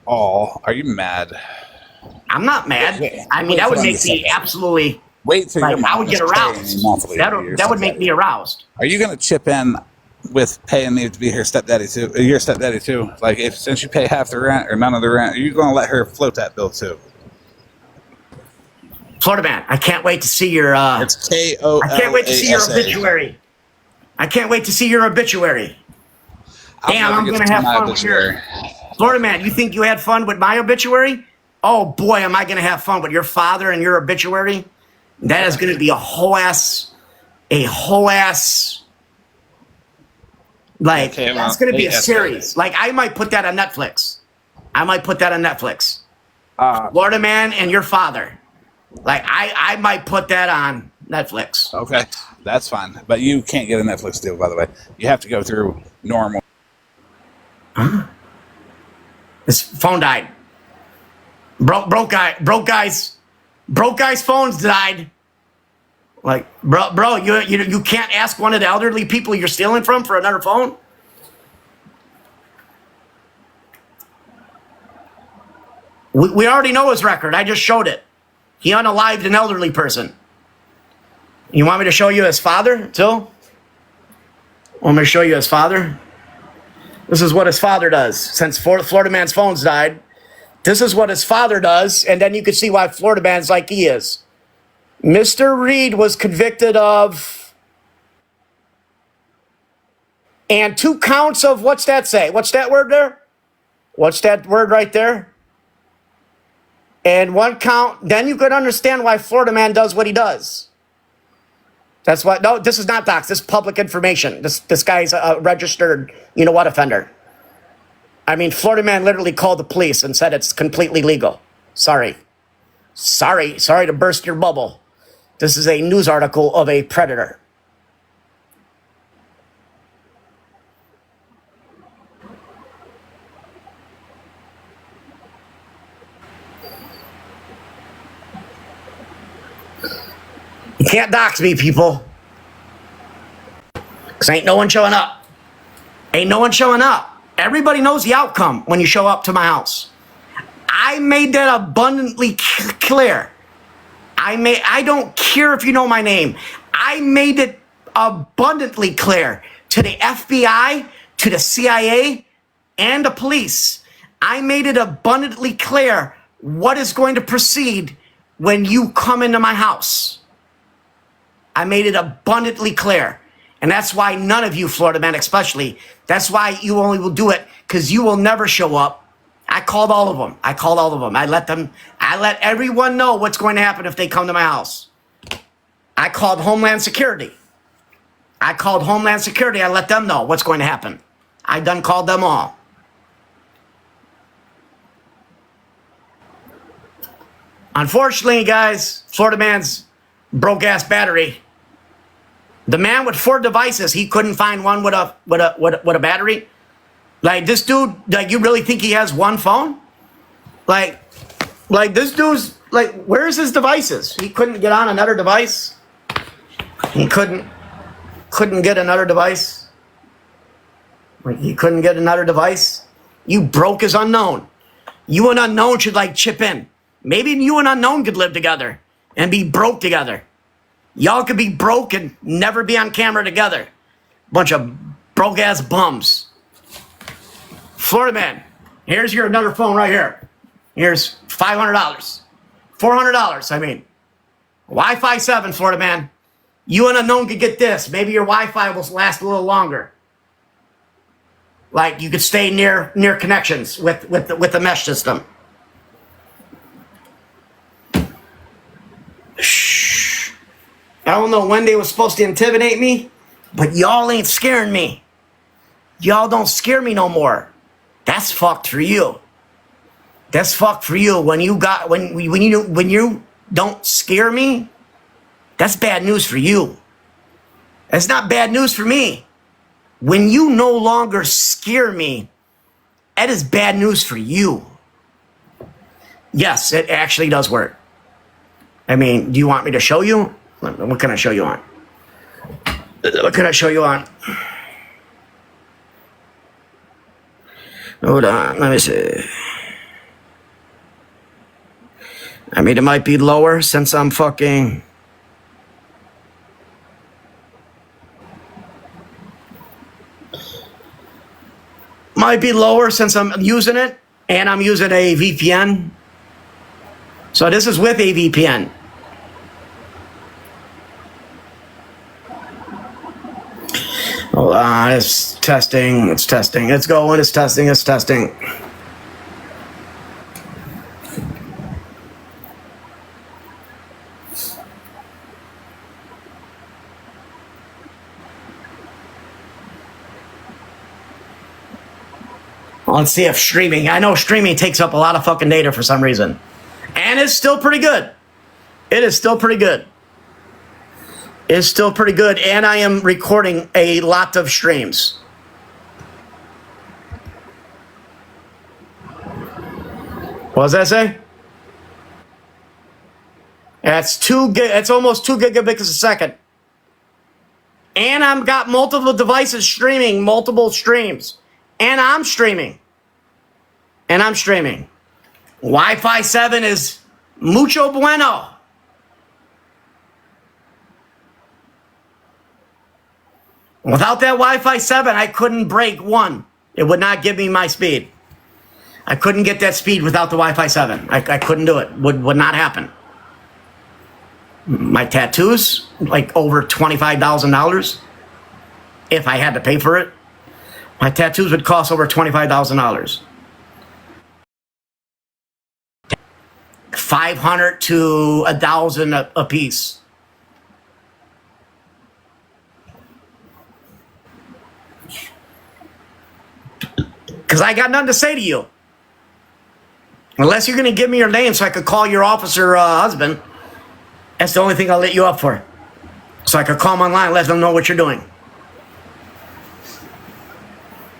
all. Are you mad? I'm not mad. I mean, that would make me absolutely. Wait till your mom I would get aroused. That would make me aroused. Are you going to chip in with paying me to be her stepdaddy too? Your stepdaddy too? Like, if since you pay half the rent or none of the rent, are you going to let her float that bill too? Floridaman, I can't wait to see your. It's KOLASA. I can't wait to see your obituary. I can't wait to see your obituary. Damn, I'm going to have fun with your. Floridaman, you think you had fun with my obituary? Oh boy, am I going to have fun with your father and your obituary? That is going to be a whole ass. Like, okay, that's going to be a series. Like, I might put that on Netflix. Floridaman and your father. Like, I might put that on Netflix. Okay, that's fine. But you can't get a Netflix deal, by the way. You have to go through normal. Huh? His phone died. Broke guy's phones died. Like, bro, you can't ask one of the elderly people you're stealing from for another phone? We already know his record. I just showed it. He unalived an elderly person. You want me to show you his father, too? Want me to show you his father? This is what his father does. Since Floridaman's phones died, this is what his father does, and then you can see why Floridaman's like he is. Mr. Reed was convicted of... And 2 counts of... What's that say? What's that word there? What's that word right there? And 1 count, then you could understand why Floridaman does what he does. That's what, no, this is not docs, this is public information. This guy's a registered, you-know-what offender. I mean, Floridaman literally called the police and said it's completely legal. Sorry to burst your bubble. This is a news article of a predator. You can't dox me, people. Because ain't no one showing up. Everybody knows the outcome when you show up to my house. I made that abundantly clear. I don't care if you know my name. I made it abundantly clear to the FBI, to the CIA, and the police. I made it abundantly clear what is going to proceed when you come into my house. I made it abundantly clear. And that's why none of you, Floridaman especially, that's why you only will do it because you will never show up. I called all of them. I let everyone know what's going to happen if they come to my house. I called Homeland Security. I let them know what's going to happen. I done called them all. Unfortunately, guys, Floridaman's broke-ass battery. The man with 4 devices, he couldn't find one with a battery. Like, this dude, like, you really think he has one phone? Like this dude's, like, where's his devices? He couldn't get on another device. He couldn't get another device. Like, he couldn't get another device. You broke as unknown. You and unknown should, like, chip in. Maybe you and unknown could live together and be broke together. Y'all could be broke and never be on camera together. Bunch of broke-ass bums. Floridaman, here's your another phone right here. Here's $500. $400, I mean. Wi-Fi 7, Floridaman. You and unknown could get this. Maybe your Wi-Fi will last a little longer. Like, you could stay near connections with the mesh system. Shh. I don't know when they were supposed to intimidate me, but y'all ain't scaring me. Y'all don't scare me no more. That's fucked for you. That's fucked for you. When you don't scare me, that's bad news for you. That's not bad news for me. When you no longer scare me, that is bad news for you. Yes, it actually does work. I mean, do you want me to show you? What can I show you on? What can I show you on? Hold on, let me see. I mean, it might be lower since I'm fucking... Might be lower since I'm using it, and I'm using a VPN. So this is with a VPN. Hold on, it's testing, it's testing, it's going, it's testing, it's testing. Let's see if streaming, I know streaming takes up a lot of fucking data for some reason. And it's still pretty good. It is still pretty good. It's still pretty good, and I am recording a lot of streams. What does that say? That's it's almost 2 gigabits a second. And I've got multiple devices streaming, multiple streams. And I'm streaming. And I'm streaming. Wi-Fi 7 is mucho bueno. Without that Wi-Fi 7, I couldn't break one. It would not give me my speed. I couldn't get that speed without the Wi-Fi 7. I couldn't do it. Would not happen. My tattoos, like over $25,000. If I had to pay for it. My tattoos would cost over $25,000. 500 to 1,000 a piece. Because I got nothing to say to you. Unless you're going to give me your name so I could call your officer husband. That's the only thing I'll let you up for. So I could call him online and let them know what you're doing.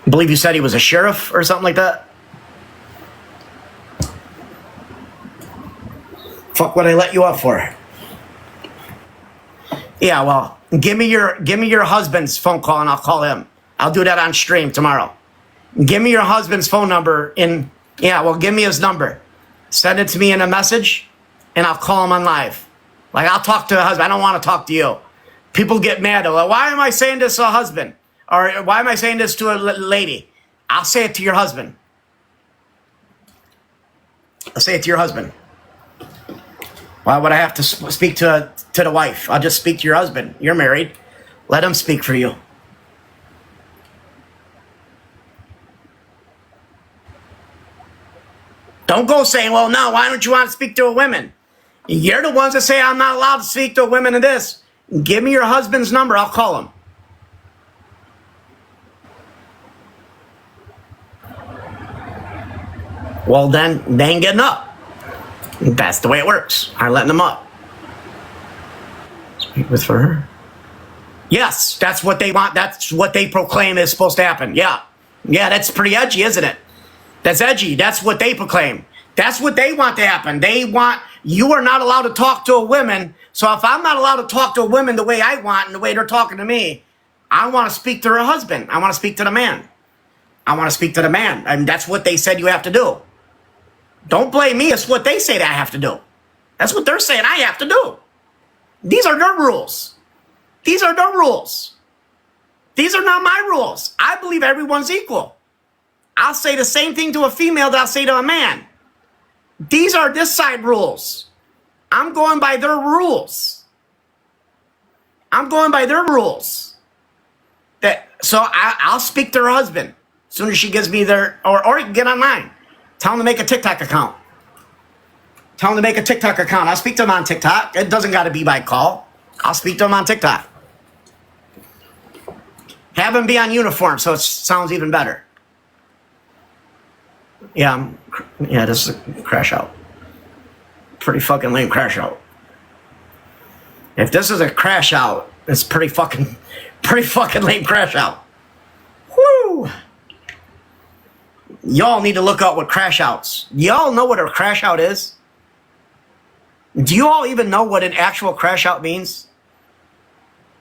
I believe you said he was a sheriff or something like that. Fuck what I let you up for. Yeah, well, give me your husband's phone call and I'll call him. I'll do that on stream tomorrow. Give me your husband's phone number give me his number. Send it to me in a message and I'll call him on live. Like, I'll talk to the husband. I don't want to talk to you. People get mad. They're like, why am I saying this to a husband? Or why am I saying this to a lady? I'll say it to your husband. I'll say it to your husband. Why would I have to speak to the wife? I'll just speak to your husband. You're married. Let him speak for you. Don't go saying, well, no, why don't you want to speak to a woman? You're the ones that say I'm not allowed to speak to a woman in this. Give me your husband's number. I'll call him. Well, then they ain't getting up. That's the way it works. I'm letting them up. Speak with her. Yes, that's what they want. That's what they proclaim is supposed to happen. Yeah. Yeah, that's pretty edgy, isn't it? That's edgy. That's what they proclaim. That's what they want to happen. They want, you are not allowed to talk to a woman. So if I'm not allowed to talk to a woman the way I want and the way they're talking to me, I want to speak to her husband. I want to speak to the man. I want to speak to the man. And that's what they said you have to do. Don't blame me. It's what they say that I have to do. That's what they're saying I have to do. These are their rules. These are their rules. These are not my rules. I believe everyone's equal. I'll say the same thing to a female that I'll say to a man. These are this side rules. I'm going by their rules. I'm going by their rules. So I'll speak to her husband as soon as she gives me their, or you can get online. Tell him to make a TikTok account. Tell him to make a TikTok account. I'll speak to him on TikTok. It doesn't got to be by call. I'll speak to him on TikTok. Have him be on uniform so it sounds even better. Yeah, this is a crash out. Pretty fucking lame crash out. If this is a crash out, it's pretty fucking lame crash out. Woo! Y'all need to look up what crash outs. Y'all know what a crash out is? Do you all even know what an actual crash out means?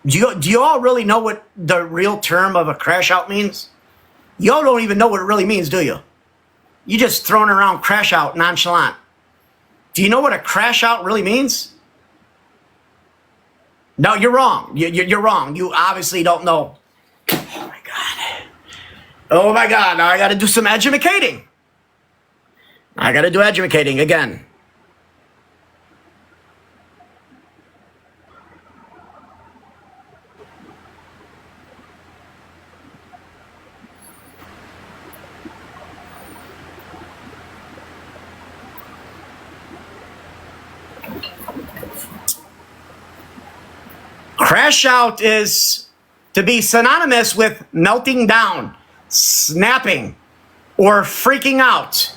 Do you all really know what the real term of a crash out means? Y'all don't even know what it really means, do you? You just throwing around crash out nonchalant. Do you know what a crash out really means? No, you're wrong. You're wrong. You obviously don't know. Oh my God. Oh my God. Now I got to do some educating. I got to do educating again. Crash out is to be synonymous with melting down, snapping, or freaking out.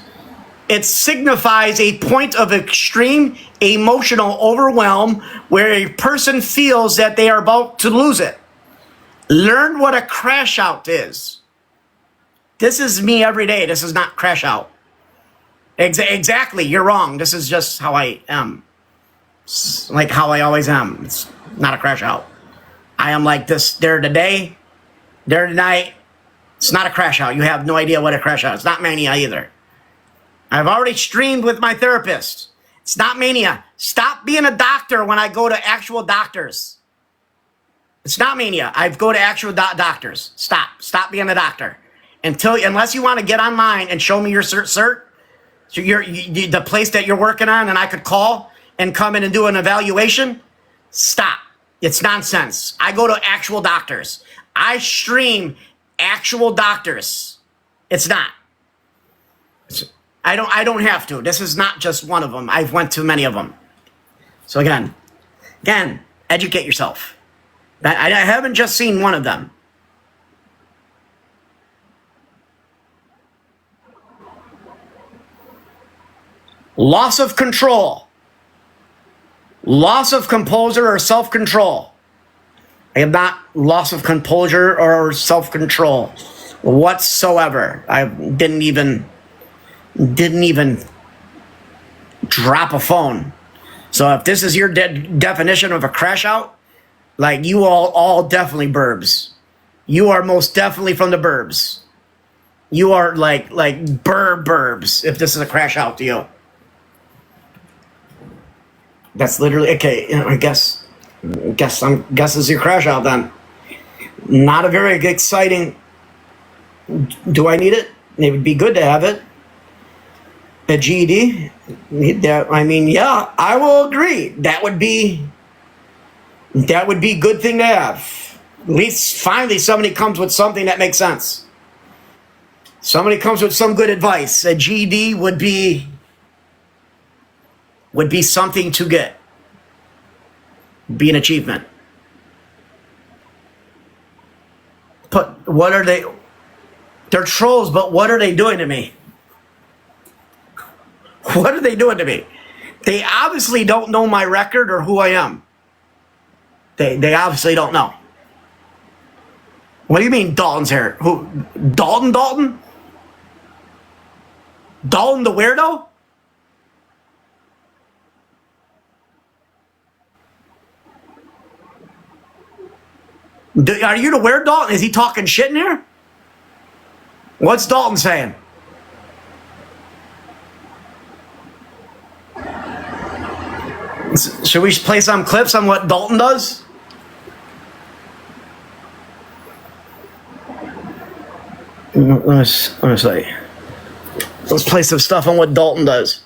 It signifies a point of extreme emotional overwhelm where a person feels that they are about to lose it. Learn what a crash out is. This is me every day. This is not crash out. Exactly. You're wrong. This is just how I am. It's like how I always am. It's not a crash out. I am like this there today, there tonight. It's not a crash out. You have no idea what a crash out is. It's not mania either. I've already streamed with my therapist. It's not mania. Stop being a doctor when I go to actual doctors. It's not mania. I go to actual doctors. Stop being a doctor. Unless you want to get online and show me your cert, so the place that you're working on, and I could call and come in and do an evaluation. Stop. It's nonsense. I go to actual doctors. I stream actual doctors. It's not. I don't have to. This is not just one of them. I've went to many of them. So again, educate yourself. I haven't just seen one of them. Loss of control. Loss of composure or self-control. I have not loss of composure or self-control whatsoever. I didn't even drop a phone. So if this is your definition of a crash out, like you all definitely burbs. You are most definitely from the burbs. You are like burbs if this is a crash out to you. That's literally okay. I guess is your crash out then. Not a very exciting. Do I need it? It would be good to have it. A GED. I mean, yeah, I will agree. That would be a good thing to have. At least finally somebody comes with something that makes sense. Somebody comes with some good advice. A GED would be something to get. Be an achievement. But what are they? They're trolls, but what are they doing to me? What are they doing to me? They obviously don't know my record or who I am. They obviously don't know. What do you mean Dalton's here? Who? Dalton? Dalton the weirdo? Are you the weird Dalton? Is he talking shit in here? What's Dalton saying? Should we play some clips on what Dalton does? Let me see. Let's play some stuff on what Dalton does.